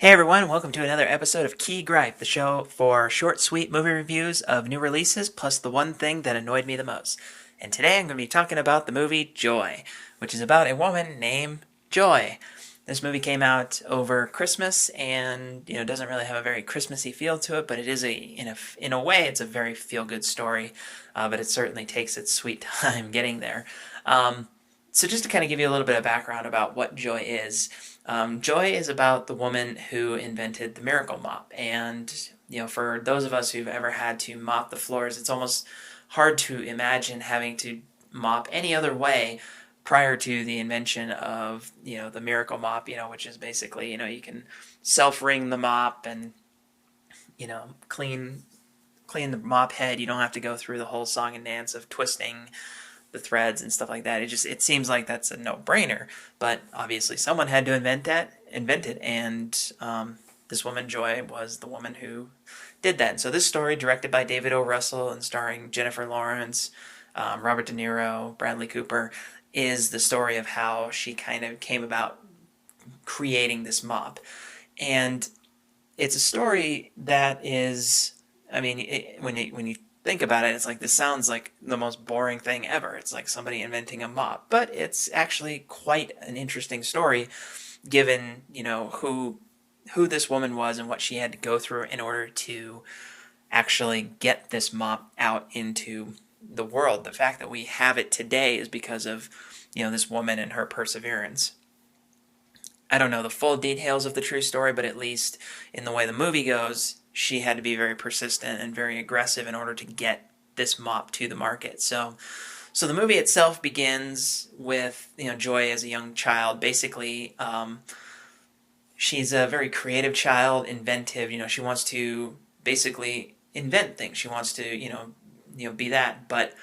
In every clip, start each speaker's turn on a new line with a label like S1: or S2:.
S1: Hey everyone, welcome to another episode of Gripe, the show for short, sweet movie reviews of new releases, plus the one thing that annoyed me the most. And today I'm going to be talking about the movie Joy, which is about a woman named Joy. This movie came out over Christmas, and doesn't really have a very Christmassy feel to it, but it is in a way it's a very feel good story, but it certainly takes its sweet time getting there. Um, so just to kind of give you a little bit of background about what Joy is. Joy is about the woman who invented the miracle mop. And, for those of us who've ever had to mop the floors, it's almost hard to imagine having to mop any other way prior to the invention of, the miracle mop, which is basically, you can self-wring the mop and, clean the mop head. You don't have to go through the whole song and dance of twisting the threads and stuff like that. It seems like that's a no-brainer, but obviously someone had to invent it, and this woman Joy was the woman who did that. And so this story, directed by David O. Russell and starring Jennifer Lawrence, Robert De Niro, Bradley Cooper, is the story of how she kind of came about creating this mop. And it's a story that is, I mean, when you think about it, it's like this sounds like the most boring thing ever. It's like somebody inventing a mop, but it's actually quite an interesting story, given who this woman was and what she had to go through in order to actually get this mop out into the world. The fact that we have it today is because of this woman and her perseverance. I don't know the full details of the true story, but at least in the way the movie goes, she had to be very persistent and very aggressive in order to get this mop to the market. So the movie itself begins with Joy as a young child. Basically, she's a very creative child, inventive. She wants to basically invent things. She wants to be that, but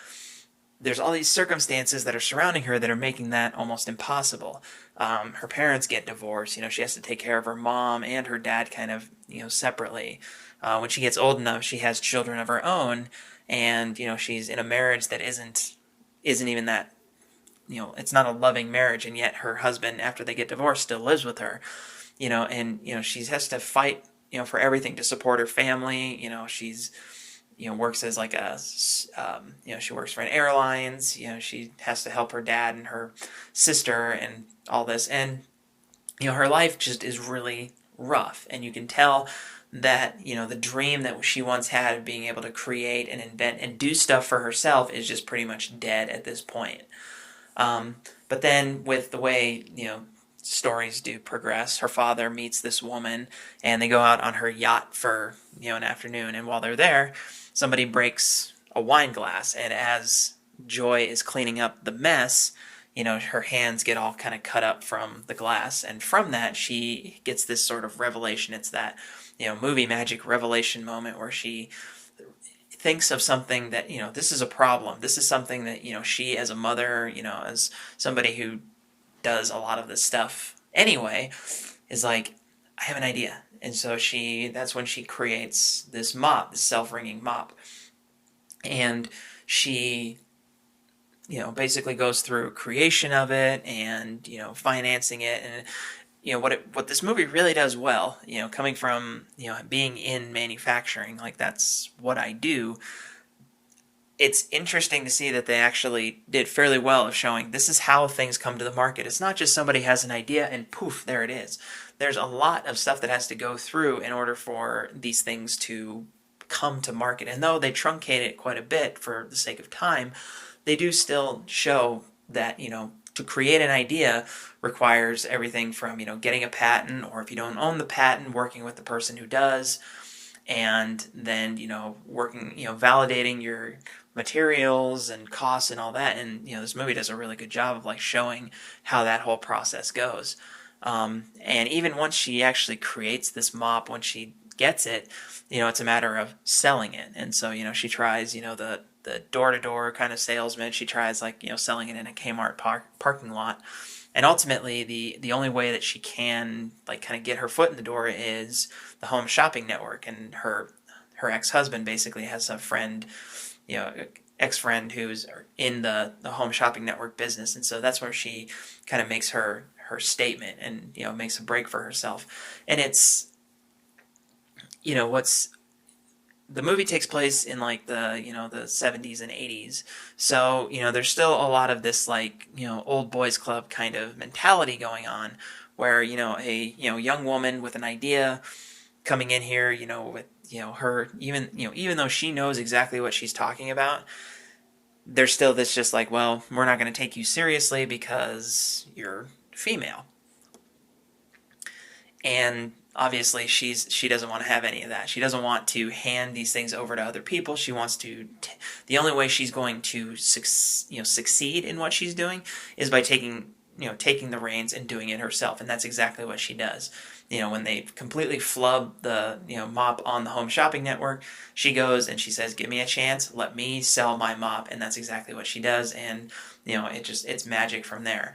S1: there's all these circumstances that are surrounding her that are making that almost impossible. Her parents get divorced. She has to take care of her mom and her dad kind of, separately. When she gets old enough, she has children of her own, and she's in a marriage that isn't even that. It's not a loving marriage, and yet her husband, after they get divorced, still lives with her. And she has to fight, for everything to support her family. She's works as like she works for an airlines. She has to help her dad and her sister and all this. And, her life just is really rough. And you can tell that, the dream that she once had of being able to create and invent and do stuff for herself is just pretty much dead at this point. But then with the way, stories do progress, her father meets this woman and they go out on her yacht for, an afternoon. And while they're there, somebody breaks a wine glass, and as Joy is cleaning up the mess, her hands get all kind of cut up from the glass, and from that she gets this sort of revelation. It's that, movie magic revelation moment where she thinks of something that, this is a problem. This is something that, she as a mother, as somebody who does a lot of this stuff anyway, is like, I have an idea. And so that's when she creates this mop, this self-wringing mop. And she, basically goes through creation of it and, financing it. And, what this movie really does well, coming from, being in manufacturing, like that's what I do. It's interesting to see that they actually did fairly well of showing this is how things come to the market. It's not just somebody has an idea and poof, there it is. There's a lot of stuff that has to go through in order for these things to come to market. And though they truncate it quite a bit for the sake of time, they do still show that, to create an idea requires everything from, getting a patent, or if you don't own the patent, working with the person who does, and then, working, validating your materials and costs and all that. And, this movie does a really good job of like showing how that whole process goes. And even once she actually creates this mop, when she gets it, it's a matter of selling it. And so, she tries, the door-to-door kind of salesman. She tries like, selling it in a Kmart parking lot. And ultimately, the only way that she can like kind of get her foot in the door is the Home Shopping Network. And her ex-husband basically has a friend, ex-friend who's in the Home Shopping Network business. And so that's where she kind of makes her statement and, makes a break for herself. And it's what's the movie takes place in like the the 70s and 80s, so there's still a lot of this like old boys club kind of mentality going on, where a young woman with an idea coming in here, with her, even though she knows exactly what she's talking about, there's still this just like, well, we're not going to take you seriously because you're female. And obviously she doesn't want to have any of that. She doesn't want to hand these things over to other people. She wants to the only way she's going to succeed in what she's doing is by taking the reins and doing it herself. And that's exactly what she does. When they completely flub the mop on the Home Shopping Network, she goes and she says, "Give me a chance, let me sell my mop," and that's exactly what she does. And it's magic from there.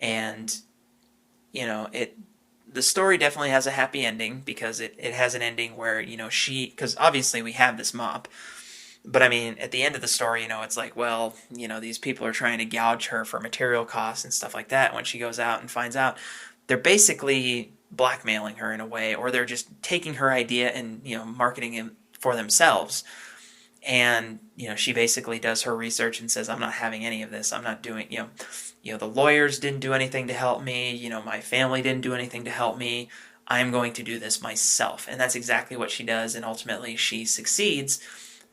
S1: And it the story definitely has a happy ending, because it has an ending where because obviously we have this mop, but I mean at the end of the story, it's like, well, these people are trying to gouge her for material costs and stuff like that. When she goes out and finds out, they're basically blackmailing her in a way, or they're just taking her idea and marketing it for themselves. And she basically does her research and says, "I'm not having any of this. I'm not doing the lawyers didn't do anything to help me. My family didn't do anything to help me. I'm going to do this myself." And that's exactly what she does. And ultimately she succeeds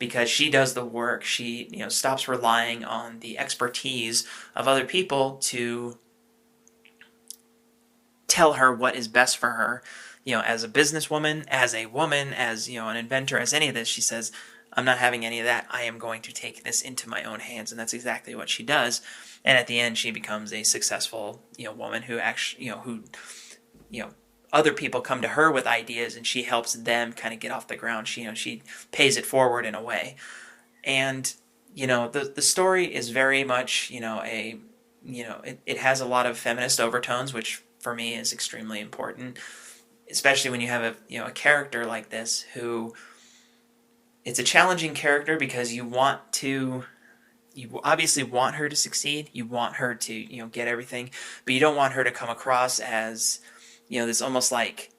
S1: because she does the work. She stops relying on the expertise of other people to tell her what is best for her. As a businesswoman, as a woman, as an inventor, as any of this, she says, "I'm not having any of that. I am going to take this into my own hands." And that's exactly what she does. And at the end, she becomes a successful, woman who actually, other people come to her with ideas, and she helps them kind of get off the ground. She pays it forward in a way. And the story is very much it has a lot of feminist overtones, which for me is extremely important, especially when you have a character like this who, it's a challenging character because you obviously want her to succeed. You want her to get everything, but you don't want her to come across as this almost like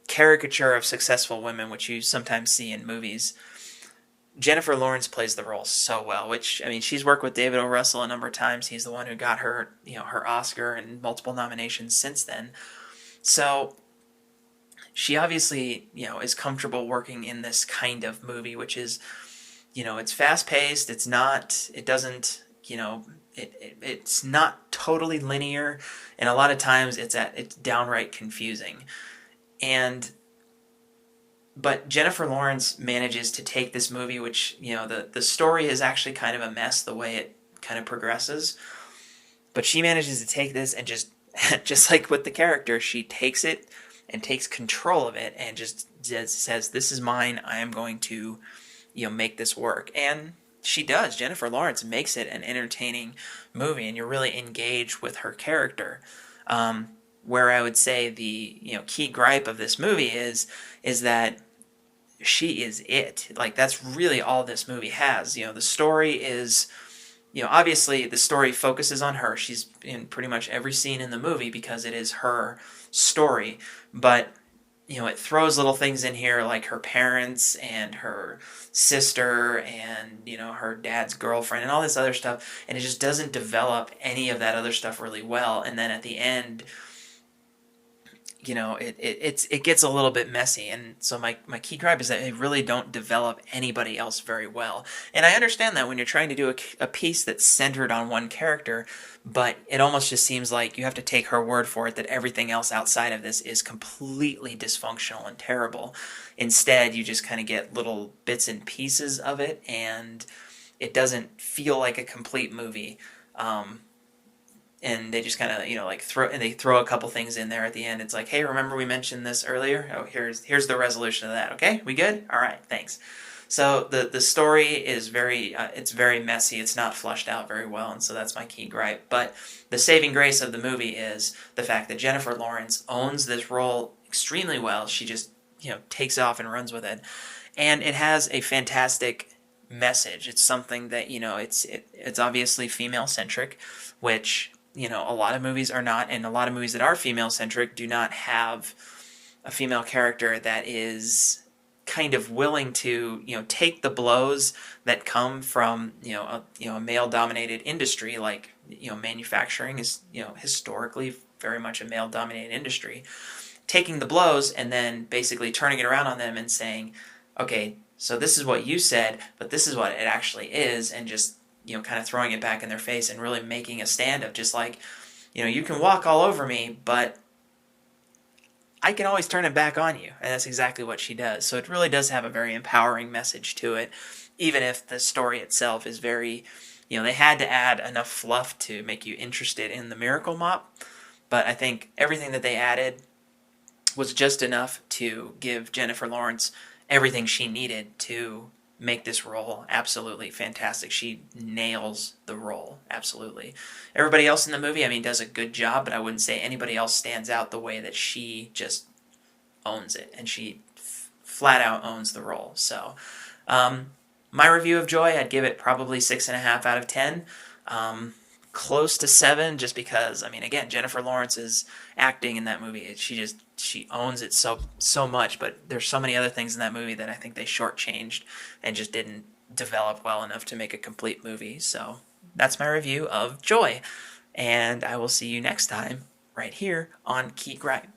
S1: caricature of successful women, which you sometimes see in movies. Jennifer Lawrence plays the role so well, which, I mean, she's worked with David O. Russell a number of times. He's the one who got her, her Oscar and multiple nominations since then. So she obviously, is comfortable working in this kind of movie, which is, it's fast paced. It's not, it doesn't, it's not totally linear. And a lot of times it's downright confusing. But Jennifer Lawrence manages to take this movie, which, the story is actually kind of a mess the way it kind of progresses. But she manages to take this and just like with the character, she takes it and takes control of it and just says, "This is mine. I am going to, make this work." And she does. Jennifer Lawrence makes it an entertaining movie, and you're really engaged with her character. Where I would say the key gripe of this movie is that she is it. Like, that's really all this movie has. The story is, obviously the story focuses on her. She's in pretty much every scene in the movie because it is her story. But, it throws little things in here like her parents and her sister and, her dad's girlfriend and all this other stuff. And it just doesn't develop any of that other stuff really well. And then at the end, it gets a little bit messy. And so my key gripe is that they really don't develop anybody else very well. And I understand that when you're trying to do a piece that's centered on one character, but it almost just seems like you have to take her word for it that everything else outside of this is completely dysfunctional and terrible. Instead, you just kind of get little bits and pieces of it, and it doesn't feel like a complete movie. And they just kind of like throw a couple things in there at the end. It's like, "Hey, remember we mentioned this earlier? Oh, here's the resolution of that. Okay, we good? All right, thanks." So the story is it's very messy. It's not flushed out very well, and so that's my key gripe. But the saving grace of the movie is the fact that Jennifer Lawrence owns this role extremely well. She just takes off and runs with it, and it has a fantastic message. It's something that it's obviously female centric, which a lot of movies are not, and a lot of movies that are female-centric do not have a female character that is, kind of willing to, take the blows that come from, a male-dominated industry like, manufacturing is, historically very much a male-dominated industry, taking the blows and then basically turning it around on them and saying, okay, so this is what you said, but this is what it actually is, and just, kind of throwing it back in their face and really making a stand of just like, you can walk all over me, but I can always turn it back on you. And that's exactly what she does. So it really does have a very empowering message to it, even if the story itself is very, they had to add enough fluff to make you interested in the Miracle Mop. But I think everything that they added was just enough to give Jennifer Lawrence everything she needed to make this role absolutely fantastic. She nails the role, absolutely. Everybody else in the movie, does a good job, but I wouldn't say anybody else stands out the way that she just owns it, and she flat out owns the role. So, my review of Joy, I'd give it probably 6.5 out of 10. Close to 7, just because, again, Jennifer Lawrence's acting in that movie, she owns it so much, but there's so many other things in that movie that I think they shortchanged and just didn't develop well enough to make a complete movie. So that's my review of Joy, and I will see you next time right here on Key Gripe.